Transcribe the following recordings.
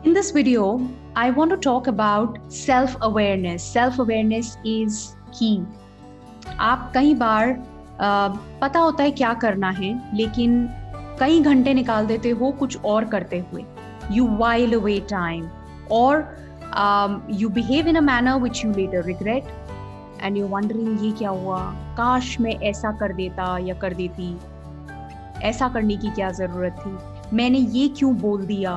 In this video, I want to talk about self-awareness. Self-awareness is key. आप कई बार पता होता है क्या करना है, लेकिन कई घंटे निकाल देते हो कुछ और करते हुए. You while away time, or you behave in a manner which you later regret, and you're wondering ये क्या हुआ, काश मैं ऐसा कर देता या कर देती, ऐसा करने की क्या जरूरत थी, मैंने ये क्यों बोल दिया,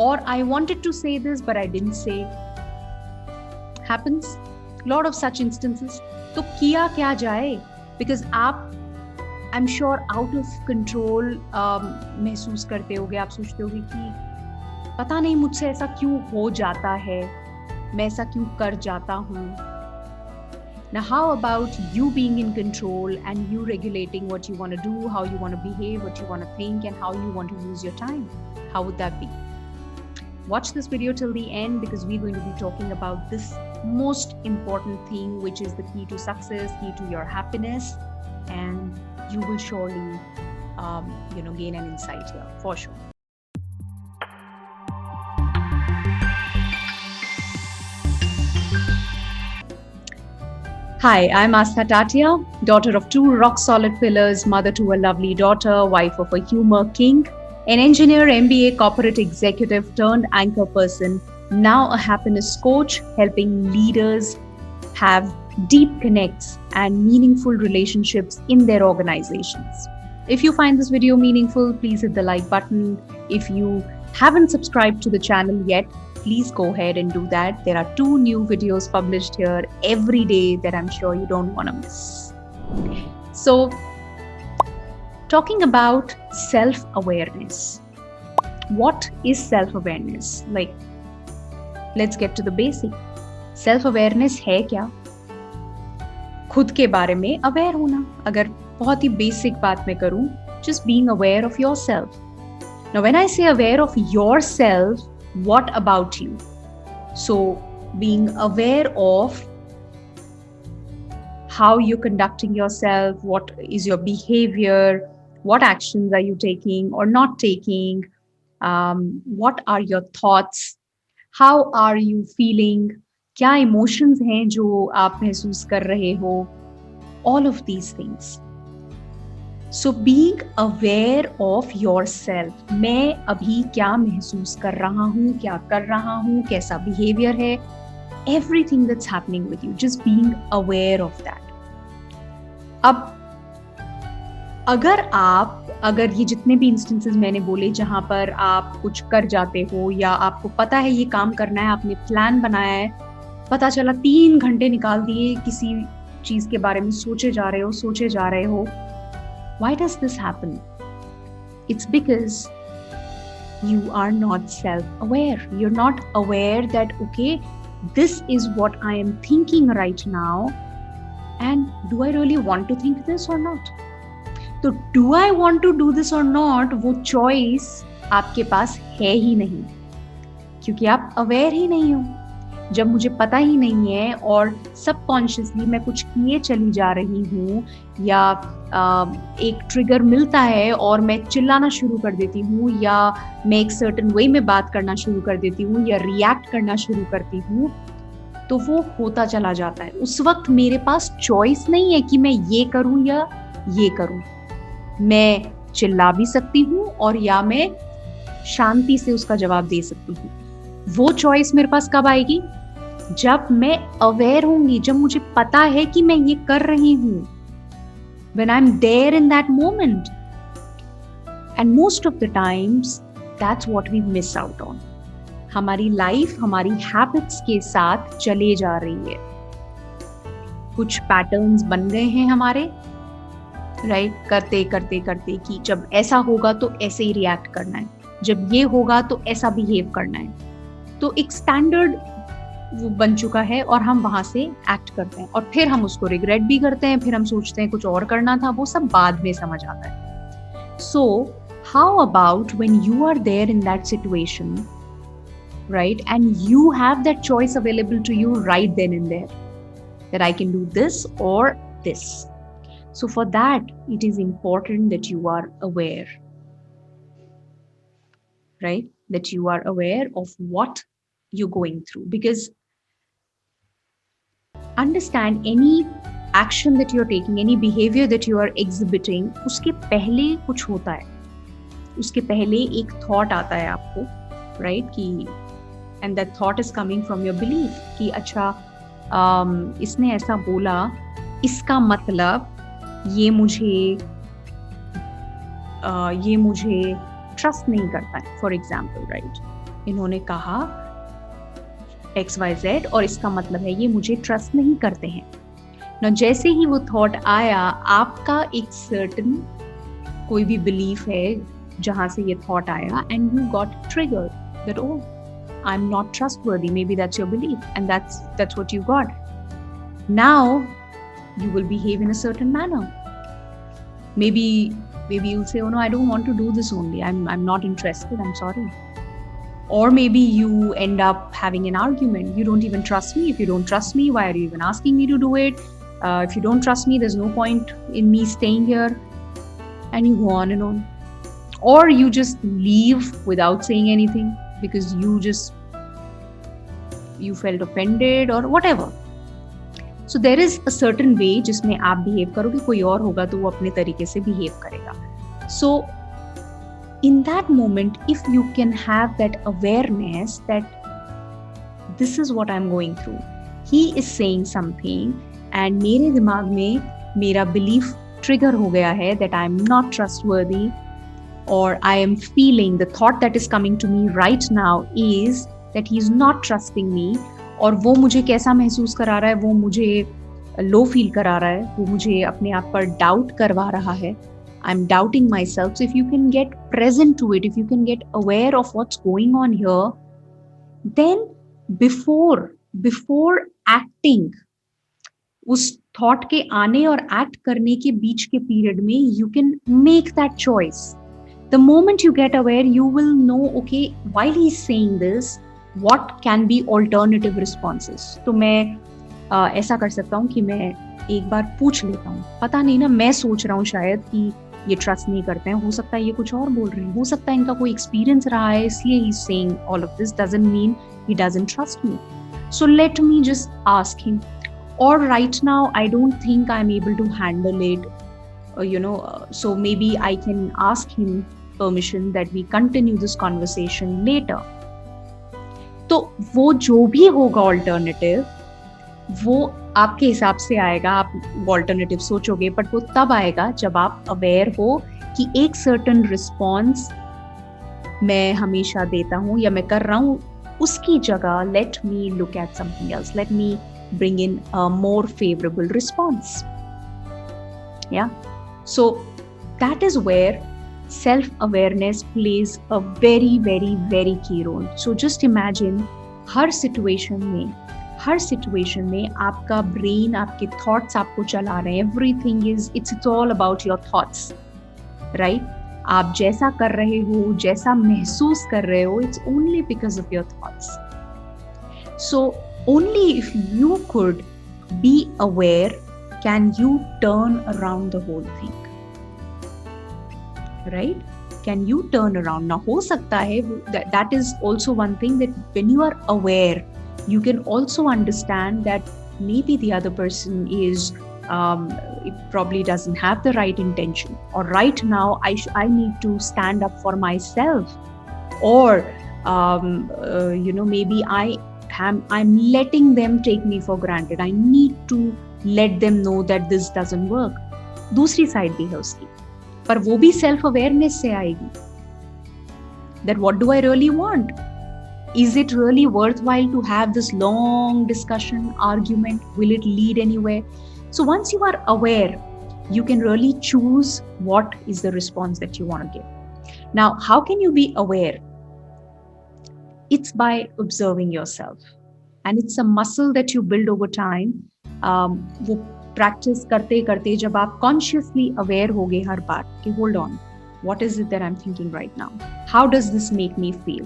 or I wanted to say this but I didn't say. Happens, lot of such instances. तो किया क्या जाए, because आप I'm sure out of control महसूस करते होगे. आप सोचते होगे कि पता नहीं मुझसे ऐसा क्यों हो जाता है, मैं ऐसा क्यों कर जाता हूँ. Now how about you being in control and you regulating what you want to do, how you want to behave, what you want to think, and how you want to use your time? How would that be? Watch this video till the end, because we're going to be talking about this most important thing, which is the key to success, key to your happiness, and you will surely gain an insight here for sure. Hi, I'm Astha Tatia, daughter of two rock-solid pillars, mother to a lovely daughter, wife of a humor king, an engineer, MBA, corporate executive turned anchor person, now a happiness coach, helping leaders have deep connects and meaningful relationships in their organizations. If you find this video meaningful, please hit the like button. If you haven't subscribed to the channel yet, please go ahead and do that. There are 2 new videos published here every day that I'm sure you don't want to miss. So, talking about self-awareness. What is self-awareness? Like, let's get to the basic. Self-awareness है क्या? खुद के बारे में aware होना. अगर बहुत ही basic बात मैं करूं, just being aware of yourself. Now, when I say aware of yourself, what about you? So, being aware of how you're conducting yourself, what is your behavior, what actions are you taking or not taking, what are your thoughts, how are you feeling, क्या emotions हैं जो आप महसूस कर रहे हो, all of these things. So being aware of yourself, मैं अभी क्या महसूस कर रहा हूँ, क्या कर रहा हूँ, कैसा behavior है, everything that's happening with you, just being aware of that. अब अगर ये जितने भी इंस्टेंसेस मैंने बोले जहाँ पर आप कुछ कर जाते हो या आपको पता है ये काम करना है, आपने प्लान बनाया है, पता चला 3 घंटे निकाल दिए किसी चीज के बारे में सोचे जा रहे हो, why does this happen? It's because you are not self-aware. You're not aware that, okay, this is what I am thinking right now, and do I really want to think this or not? तो do I want to do this or not, वो choice आपके पास है ही नहीं, क्योंकि आप aware ही नहीं हो. जब मुझे पता ही नहीं है और सबकॉन्शियसली मैं कुछ किए चली जा रही हूँ, या एक ट्रिगर मिलता है और मैं चिल्लाना शुरू कर देती हूँ, या मैं एक सर्टेन वे में बात करना शुरू कर देती हूँ, या रिएक्ट करना शुरू करती हूँ, तो वो होता चला जाता है. उस वक्त मेरे पास चॉइस नहीं है कि मैं ये करूँ या ये करूँ. मैं चिल्ला भी सकती हूँ और या मैं शांति से उसका जवाब दे सकती हूँ. वो चॉइस मेरे पास कब आएगी? जब मैं अवेयर होंगी, जब मुझे पता है कि मैं ये कर रही हूँ. When I'm there in that moment. And most of the times, that's what we miss out on. हमारी लाइफ हमारी हैबिट्स के साथ चले जा रही है. कुछ पैटर्न्स बन गए हैं हमारे, राइट? करते करते करते कि जब ऐसा होगा तो ऐसे ही रिएक्ट करना है, जब ये होगा तो ऐसा बिहेव करना है. तो एक स्टैंडर्ड वो बन चुका है और हम वहां से एक्ट करते हैं, और फिर हम उसको रिग्रेट भी करते हैं, फिर हम सोचते हैं कुछ और करना था. वो सब बाद में समझ आता है. So how about when you are there in that situation, right, and you have that choice available to you right then and there, that I can do this और this. So for that, it is important that you are aware. right? That you are aware of what you're going through. Because understand, any action that you're taking, any behavior that you are exhibiting, उसके पहले कुछ होता है, उसके पहले एक thought आता है आपको, राइट? कि and that thought is coming from your belief कि अच्छा इसने ऐसा बोला, इसका मतलब ये मुझे ट्रस्ट नहीं करता है, फॉर एग्जाम्पल, राइट? इन्होंने कहा XYZ और इसका मतलब है ये मुझे ट्रस्ट नहीं करते हैं ना। जैसे ही वो थॉट आया, आपका एक सर्टन कोई भी बिलीफ है जहां से ये थॉट आया, and you got triggered that oh I am not trustworthy, maybe that's your belief and that's what you got. Now you will behave in a certain manner. Maybe you'll say, oh no, I don't want to do this only, I'm not interested, I'm sorry. Or maybe you end up having an argument. You don't even trust me. If you don't trust me, why are you even asking me to do it? If you don't trust me, there's no point in me staying here. And you go on and on. Or you just leave without saying anything because you felt offended or whatever. So there is a certain way जिसमें आप behave करोगे, कोई और होगा तो वो अपने तरीके से behave करेगा. So in that moment, if you can have that awareness that this is what I'm going through, he is saying something and मेरे दिमाग में मेरा belief trigger हो गया है that I'm not trustworthy, or I am feeling, the thought that is coming to me right now is that he's not trusting me, और वो मुझे कैसा महसूस करा रहा है, वो मुझे लो फील करा रहा है, वो मुझे अपने आप पर डाउट करवा रहा है. I'm doubting myself. So if you can get present to it, if you can get aware of what's going on here, then before acting, उस thought के आने और act करने के बीच के period में, you can make that choice. The moment you get aware, you will know, okay, while he's saying this, what can be alternative responses. तो मैं ऐसा कर सकता हूँ कि मैं एक बार पूछ लेता हूँ, पता नहीं ना, मैं सोच रहा हूँ शायद कि ये ट्रस्ट नहीं करते हैं, हो सकता है ये कुछ और बोल रहे हैं, हो सकता है इनका कोई एक्सपीरियंस रहा है इसलिए he saying all of this, doesn't mean he doesn't trust me. So let me just ask him. और right now I don't think I am able to handle it, so maybe I can ask him permission that we continue this conversation later. तो वो जो भी होगा alternative, वो आपके हिसाब से आएगा, आप ऑल्टरनेटिव सोचोगे, बट वो तब आएगा जब आप अवेयर हो कि एक सर्टन रिस्पॉन्स मैं हमेशा देता हूँ या मैं कर रहा हूँ, उसकी जगह let me look at something else, let me bring in a more favourable response. या so that is where self-awareness plays a very, very, very key role. So just imagine, her situation में आपका brain, आपके thoughts आपको चला रहे हैं. Everything is, it's all about your thoughts, right? आप जैसा कर रहे हो, जैसा महसूस कर रहे हो, it's only because of your thoughts. So only if you could be aware can you turn around the whole thing. Right? Can you turn around? Now, हो सकता है that is also one thing, that when you are aware, you can also understand that maybe the other person is it probably doesn't have the right intention, or right now I need to stand up for myself, or maybe I'm letting them take me for granted. I need to let them know that this doesn't work. दूसरी side भी है उसकी, पर वो भी self awareness से आएगी. That what do I really want? Is it really worthwhile to have this long discussion, argument? Will it lead anywhere? So once you are aware, you can really choose what is the response that you want to give. Now, how can you be aware? It's by observing yourself. And it's a muscle that you build over time. वो practice करते करते जब आप consciously aware होगे हर बार कि hold on, what is it that I am thinking right now, how does this make me feel,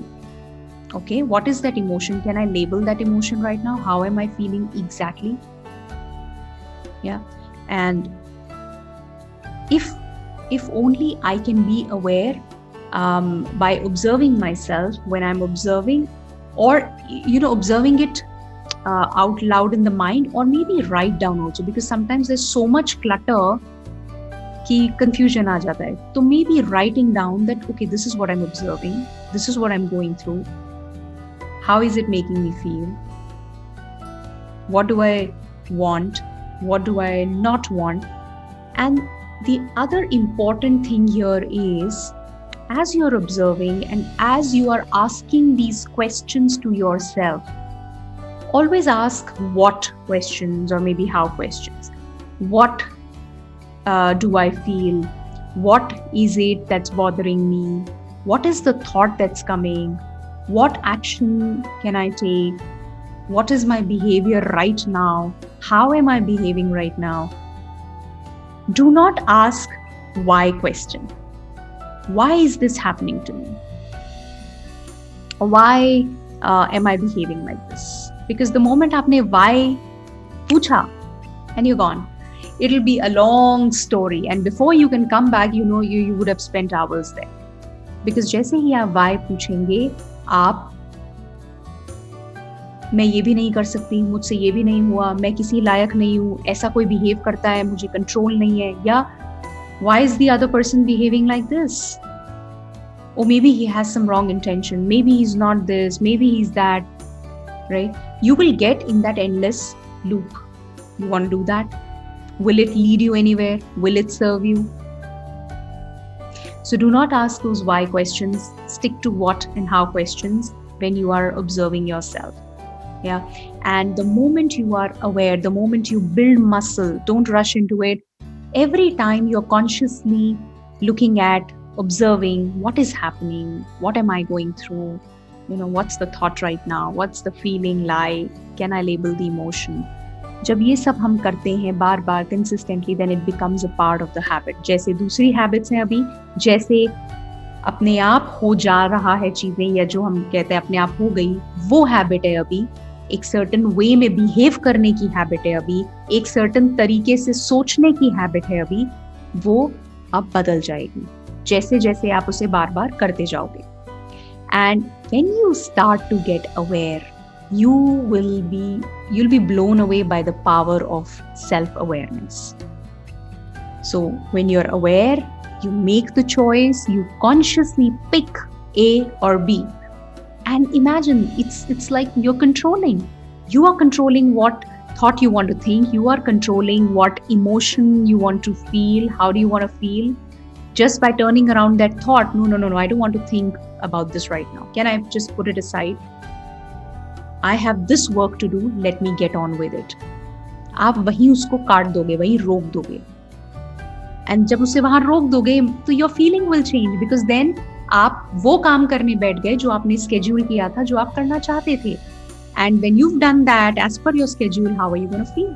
okay, what is that emotion, can I label that emotion right now, how am I feeling exactly. या and if only I can be aware, by observing myself when I'm observing, or observing it out loud in the mind, or maybe write down also, because sometimes there's so much clutter कि confusion आ जाता है. तो maybe writing down that, okay, this is what I'm observing, this is what I'm going through, how is it making me feel, what do I want, what do I not want. And the other important thing here is, as you're observing and as you are asking these questions to yourself, always ask what questions, or maybe how questions. What do I feel? What is it that's bothering me? What is the thought that's coming? What action can I take? What is my behavior right now? How am I behaving right now? Do not ask why question. Why is this happening to me? Why am I behaving like this? Because the moment aapne why pucha and you're gone, it'll be a long story, and before you can come back, you would have spent hours there. Because जैसे ही आप why पूछेंगे, आप मैं ये भी नहीं कर सकती, मुझसे ये भी नहीं हुआ, मैं किसी लायक नहीं हूँ, ऐसा कोई बिहेव करता है, मुझे कंट्रोल नहीं है, या why is the other person behaving like this? Or maybe he has some wrong intention, maybe he's not this, maybe he's that, right? You will get in that endless loop. You want to do that? Will it lead you anywhere? Will it serve you? So do not ask those why questions. Stick to what and how questions when you are observing yourself. Yeah. And the moment you are aware, the moment you build muscle, don't rush into it. Every time you're consciously looking at, observing what is happening, what am I going through? What's the thought right now? What's the feeling like? Can I label the emotion? जब ये सब हम करते हैं बार बार consistently, then it becomes a part of the habit. जैसे दूसरी हैबिट्स हैं अभी, जैसे अपने आप हो जा रहा है चीजें, या जो हम कहते हैं अपने आप हो गई, वो हैबिट है अभी. एक सर्टन वे में बिहेव करने की हैबिट है अभी, एक सर्टन तरीके से सोचने की हैबिट है अभी, वो अब बदल जाएगी जैसे जैसे आप उसे बार बार करते जाओगे. And when you start to get aware, you'll be blown away by the power of self-awareness. So when you're aware, you make the choice, you consciously pick A or B. And imagine, it's like you're controlling. You are controlling what thought you want to think, you are controlling what emotion you want to feel, how do you want to feel, just by turning around that thought. No, I don't want to think about this right now. Can I just put it aside? I have this work to do, let me get on with it. आप वहीं उसको काट दोगे, वहीं रोक दोगे. And जब उसे वहां रोक दोगे, तो your feeling will change, because then आप वो काम करने बैठ गए जो आपने स्केड्यूल किया था, जो आप करना चाहते थे. And when you've done that as per your schedule, how are you going to feel?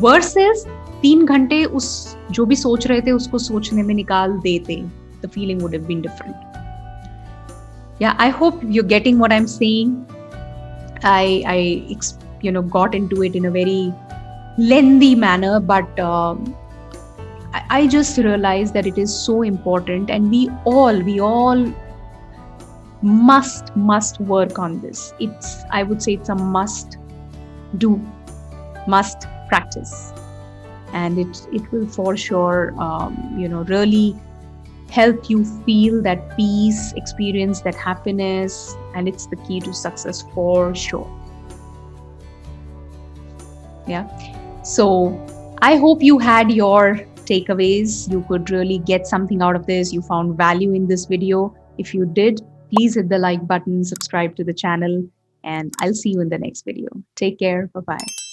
Versus 3 घंटे उस जो भी सोच रहे थे उसको सोचने में निकाल देते, the feeling would have been different. Yeah, I hope you're getting what I'm saying. I got into it in a very lengthy manner, but I just realized that it is so important, and we all must work on this. I would say it's a must do, must practice, and it will for sure really help you feel that peace, experience that happiness, and it's the key to success for sure. Yeah. So I hope you had your takeaways. You could really get something out of this. You found value in this video. If you did, please hit the like button, subscribe to the channel, and I'll see you in the next video. Take care. Bye-bye.